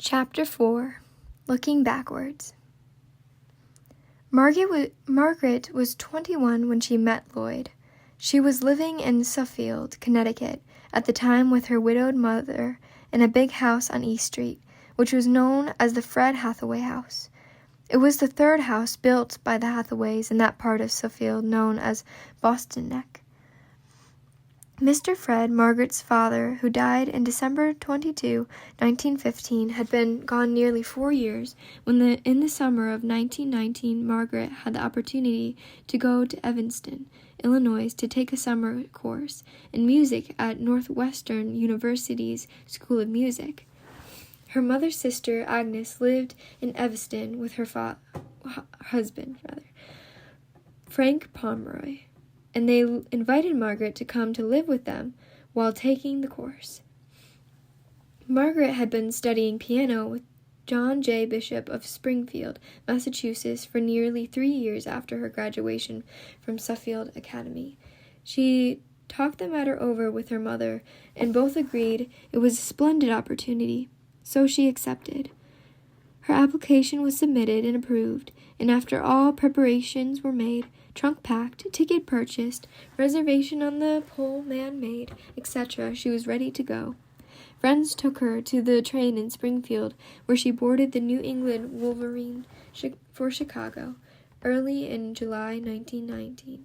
Chapter 4. Looking Backwards. Margaret was 21 when she met Lloyd. She was living in Suffield, Connecticut, at the time with her widowed mother in a big house on East Street, which was known as the Fred Hathaway House. It was the third house built by the Hathaways in that part of Suffield known as Boston Neck. Mr. Fred, Margaret's father, who died in December 22, 1915, had been gone nearly 4 years when in the summer of 1919 Margaret had the opportunity to go to Evanston, Illinois, to take a summer course in music at Northwestern University's School of Music. Her mother's sister, Agnes, lived in Evanston with her husband, Frank Pomeroy, and they invited Margaret to come to live with them while taking the course. Margaret had been studying piano with John J. Bishop of Springfield, Massachusetts, for nearly 3 years after her graduation from Suffield Academy. She talked the matter over with her mother, and both agreed it was a splendid opportunity, so she accepted. Her application was submitted and approved, and after all preparations were made, trunk packed, ticket purchased, reservation on the Pullman made, etc., she was ready to go. Friends took her to the train in Springfield, where she boarded the New England Wolverine for Chicago, early in July 1919.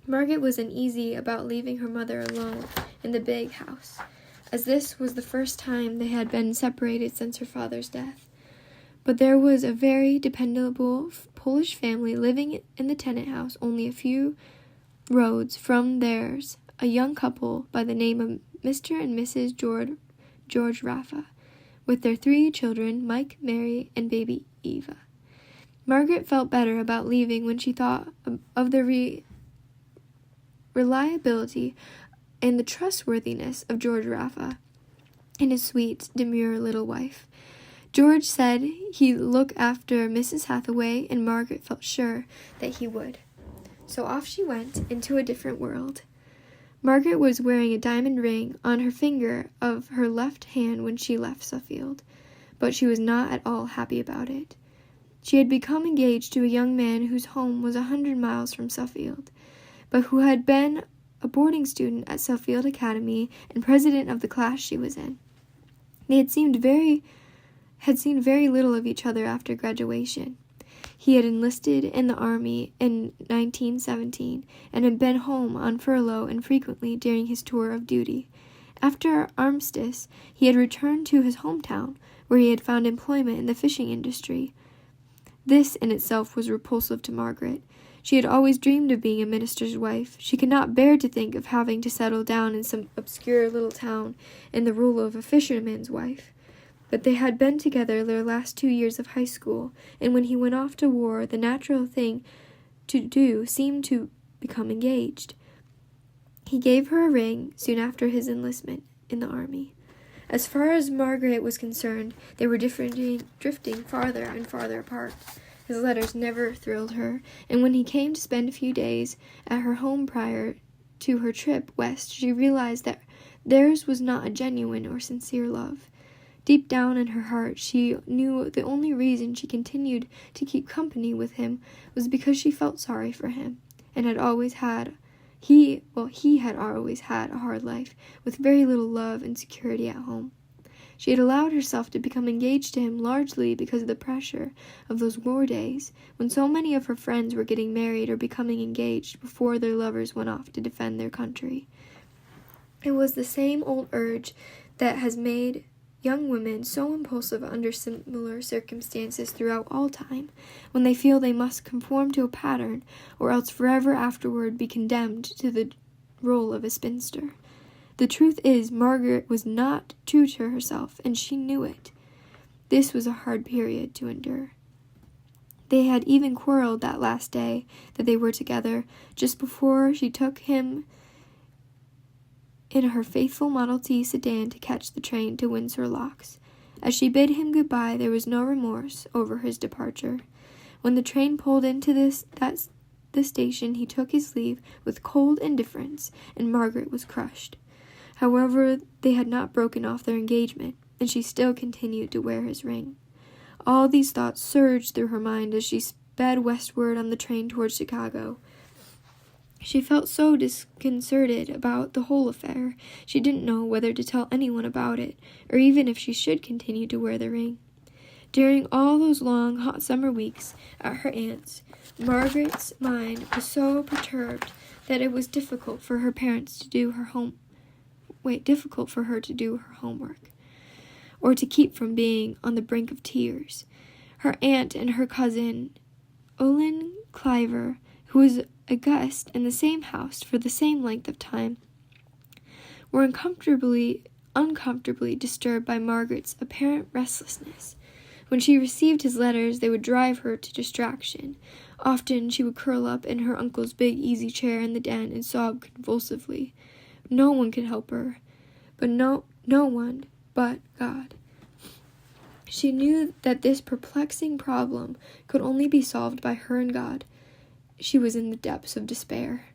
Margaret was uneasy about leaving her mother alone in the big house, as this was the first time they had been separated since her father's death. But there was a very dependable Polish family living in the tenant house only a few roads from theirs, a young couple by the name of Mr. and Mrs. George Raffa, with their 3 children, Mike, Mary, and baby Eva. Margaret felt better about leaving when she thought of the reliability and the trustworthiness of George Raffa and his sweet, demure little wife. George said he'd look after Mrs. Hathaway, and Margaret felt sure that he would. So off she went into a different world. Margaret was wearing a diamond ring on her finger of her left hand when she left Suffield, but she was not at all happy about it. She had become engaged to a young man whose home was 100 miles from Suffield, but who had been a boarding student at Suffield Academy and president of the class she was in. They had seen very little of each other after graduation. He had enlisted in the army in 1917 and had been home on furlough infrequently during his tour of duty. After armistice, he had returned to his hometown, where he had found employment in the fishing industry. This in itself was repulsive to Margaret. She had always dreamed of being a minister's wife. She could not bear to think of having to settle down in some obscure little town in the role of a fisherman's wife. But they had been together their last 2 years of high school, and when he went off to war, the natural thing to do seemed to become engaged. He gave her a ring soon after his enlistment in the army. As far as Margaret was concerned, they were drifting farther and farther apart. His letters never thrilled her, and when he came to spend a few days at her home prior to her trip west, she realized that theirs was not a genuine or sincere love. Deep down in her heart, she knew the only reason she continued to keep company with him was because she felt sorry for him, and he had always had a hard life, with very little love and security at home. She had allowed herself to become engaged to him largely because of the pressure of those war days, when so many of her friends were getting married or becoming engaged before their lovers went off to defend their country. It was the same old urge that has made young women so impulsive under similar circumstances throughout all time, when they feel they must conform to a pattern, or else forever afterward be condemned to the role of a spinster. The truth is, Margaret was not true to herself, and she knew it. This was a hard period to endure. They had even quarreled that last day that they were together, just before she took him in her faithful Model T sedan to catch the train to Windsor Locks. As she bid him goodbye, there was no remorse over his departure. When the train pulled into the station, he took his leave with cold indifference, and Margaret was crushed. However, they had not broken off their engagement. and she still continued to wear his ring. All these thoughts surged through her mind as she sped westward on the train towards Chicago. She felt so disconcerted about the whole affair, she didn't know whether to tell anyone about it, or even if she should continue to wear the ring. During all those long, hot summer weeks at her aunt's, Margaret's mind was so perturbed that it was difficult for her to do her homework, or to keep from being on the brink of tears. Her aunt and her cousin, Olin Cliver, who was a guest in the same house for the same length of time, were uncomfortably disturbed by Margaret's apparent restlessness. When she received his letters, they would drive her to distraction. Often she would curl up in her uncle's big easy chair in the den and sob convulsively. No one could help her, but no one but God. She knew that this perplexing problem could only be solved by her and God. She was in the depths of despair.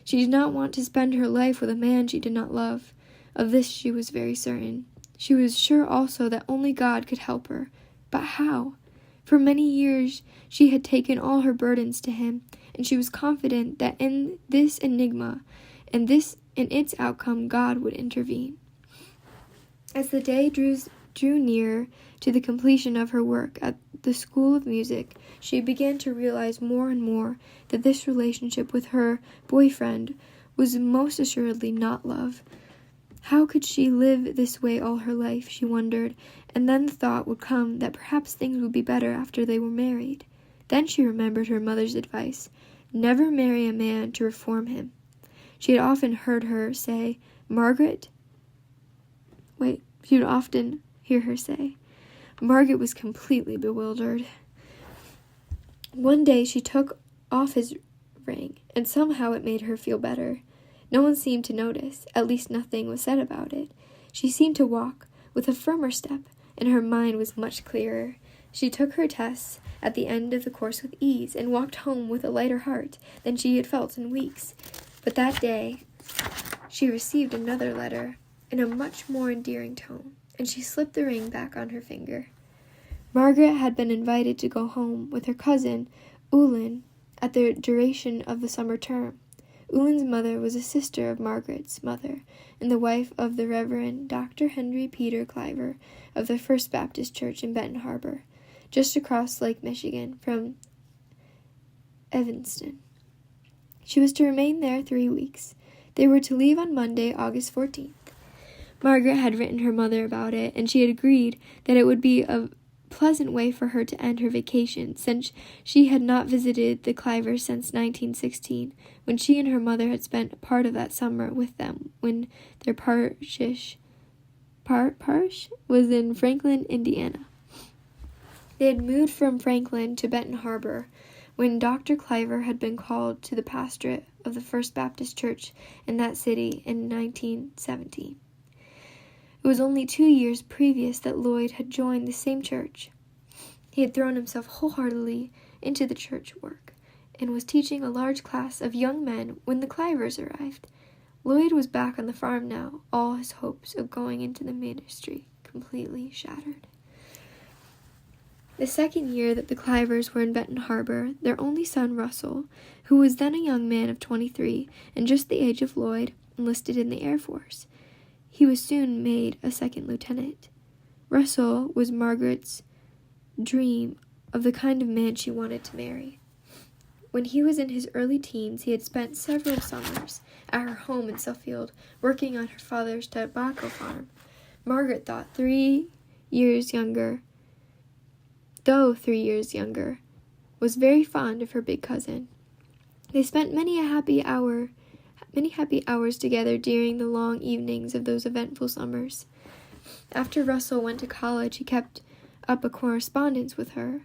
She did not want to spend her life with a man she did not love. Of this she was very certain. She was sure also that only God could help her. But how? For many years she had taken all her burdens to him, and she was confident that in this enigma and its outcome God would intervene. As the day drew nearer to the completion of her work at the School of Music, she began to realize more and more that this relationship with her boyfriend was most assuredly not love. How could she live this way all her life, she wondered, and then the thought would come that perhaps things would be better after they were married. Then she remembered her mother's advice, never marry a man to reform him. She had often heard her say, Margaret was completely bewildered. One day she took off his ring, and somehow it made her feel better. No one seemed to notice, at least nothing was said about it. She seemed to walk with a firmer step, and her mind was much clearer. She took her tests at the end of the course with ease, and walked home with a lighter heart than she had felt in weeks. But that day she received another letter, in a much more endearing tone, and she slipped the ring back on her finger. Margaret had been invited to go home with her cousin, Ulin, at the duration of the summer term. Ulin's mother was a sister of Margaret's mother, and the wife of the Reverend Dr. Henry Peter Cliver of the First Baptist Church in Benton Harbor, just across Lake Michigan from Evanston. She was to remain there 3 weeks. They were to leave on Monday, August 14th. Margaret had written her mother about it, and she had agreed that it would be a pleasant way for her to end her vacation, since she had not visited the Clivers since 1916, when she and her mother had spent part of that summer with them when their parish was in Franklin, Indiana. They had moved from Franklin to Benton Harbor when Dr. Cliver had been called to the pastorate of the First Baptist Church in that city in 1917. It was only 2 years previous that Lloyd had joined the same church. He had thrown himself wholeheartedly into the church work and was teaching a large class of young men when the Clivers arrived. Lloyd was back on the farm now, all his hopes of going into the ministry completely shattered. The second year that the Clivers were in Benton Harbor, their only son, Russell, who was then a young man of 23 and just the age of Lloyd, enlisted in the Air Force. He was soon made a second lieutenant. Russell was Margaret's dream of the kind of man she wanted to marry. When he was in his early teens, he had spent several summers at her home in Suffield, working on her father's tobacco farm. Margaret thought 3 years younger, was very fond of her big cousin. They spent many happy hours together during the long evenings of those eventful summers. After Russell went to college, he kept up a correspondence with her,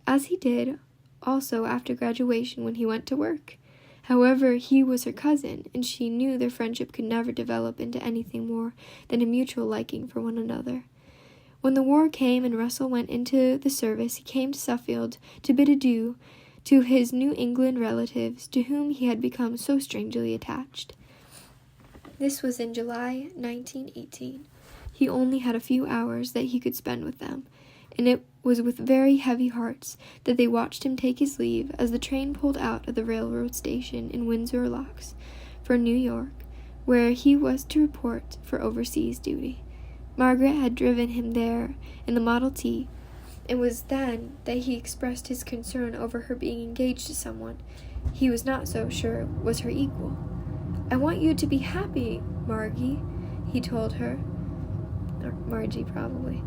as he did also after graduation when he went to work. However, he was her cousin, and she knew their friendship could never develop into anything more than a mutual liking for one another. When the war came and Russell went into the service, he came to Suffield to bid adieu to his New England relatives, to whom he had become so strangely attached. This was in July 1918. he only had a few hours that he could spend with them, and it was with very heavy hearts that they watched him take his leave as the train pulled out of the railroad station in Windsor Locks for New York, where he was to report for overseas duty. Margaret had driven him there in the Model T, and it was then that he expressed his concern over her being engaged to someone he was not so sure was her equal. "I want you to be happy, Margie," he told her. Or Margie, probably.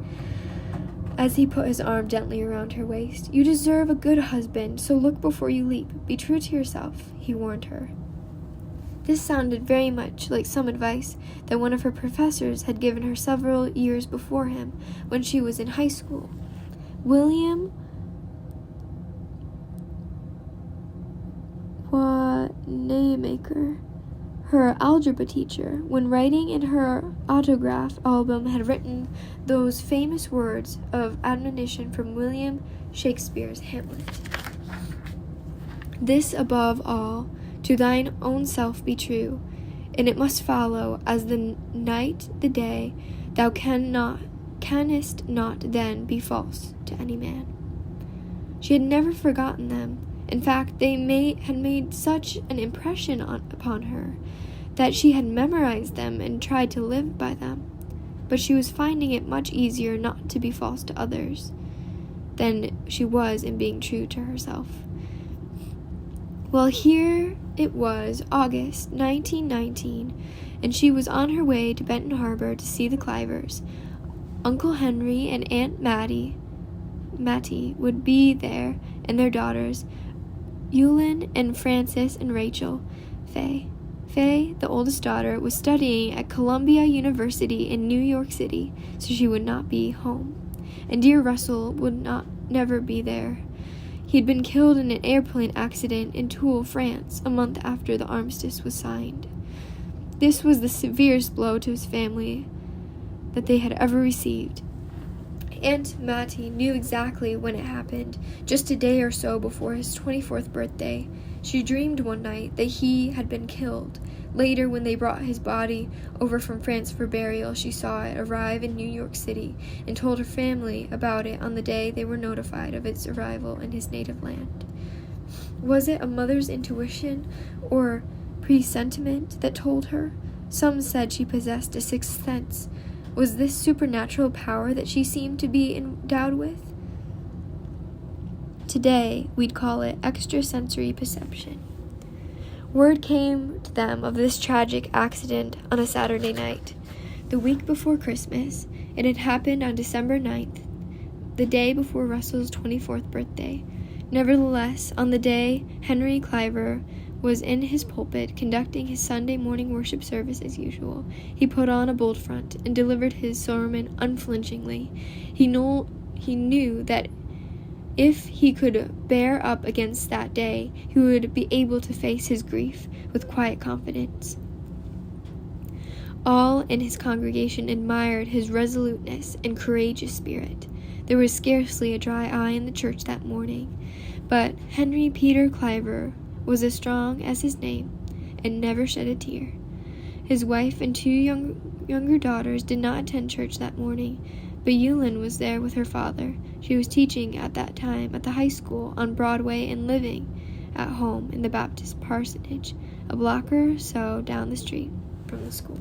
As he put his arm gently around her waist. "You deserve a good husband, so look before you leap. Be true to yourself," he warned her. This sounded very much like some advice that one of her professors had given her several years before him when she was in high school. William Wanamaker, her algebra teacher, when writing in her autograph album, had written those famous words of admonition from William Shakespeare's Hamlet. "This above all, to thine own self be true, and it must follow as the night the day, thou canst not then be false to any man." She had never forgotten them. In fact, they had made such an impression upon her that she had memorized them and tried to live by them. But she was finding it much easier not to be false to others than she was in being true to herself. Well, here it was August 1919, and she was on her way to Benton Harbor to see the Clivers. Uncle Henry and Aunt Mattie would be there, and their daughters, Eulyn and Frances and Rachel. Faye, the oldest daughter, was studying at Columbia University in New York City, so she would not be home. And dear Russell would never be there. He had been killed in an airplane accident in Toul, France, a month after the armistice was signed. This was the severest blow to his family that they had ever received. Aunt Mattie knew exactly when it happened, just a day or so before his 24th birthday. She dreamed one night that he had been killed. Later, when they brought his body over from France for burial, she saw it arrive in New York City and told her family about it on the day they were notified of its arrival in his native land. Was it a mother's intuition or presentiment that told her? Some said she possessed a sixth sense. Was this supernatural power that she seemed to be endowed with? Today, we'd call it extrasensory perception. Word came to them of this tragic accident on a Saturday night, the week before Christmas. It had happened on December 9th, the day before Russell's 24th birthday. Nevertheless, on the day, Henry Cliver was in his pulpit conducting his Sunday morning worship service as usual. He put on a bold front and delivered his sermon unflinchingly. He knew that if he could bear up against that day, he would be able to face his grief with quiet confidence. All in his congregation admired his resoluteness and courageous spirit. There was scarcely a dry eye in the church that morning, but Henry Peter Cliver was as strong as his name and never shed a tear. His wife and two younger daughters did not attend church that morning, but Eulyn was there with her father. She was teaching at that time at the high school on Broadway and living at home in the Baptist parsonage, a block or so down the street from the school.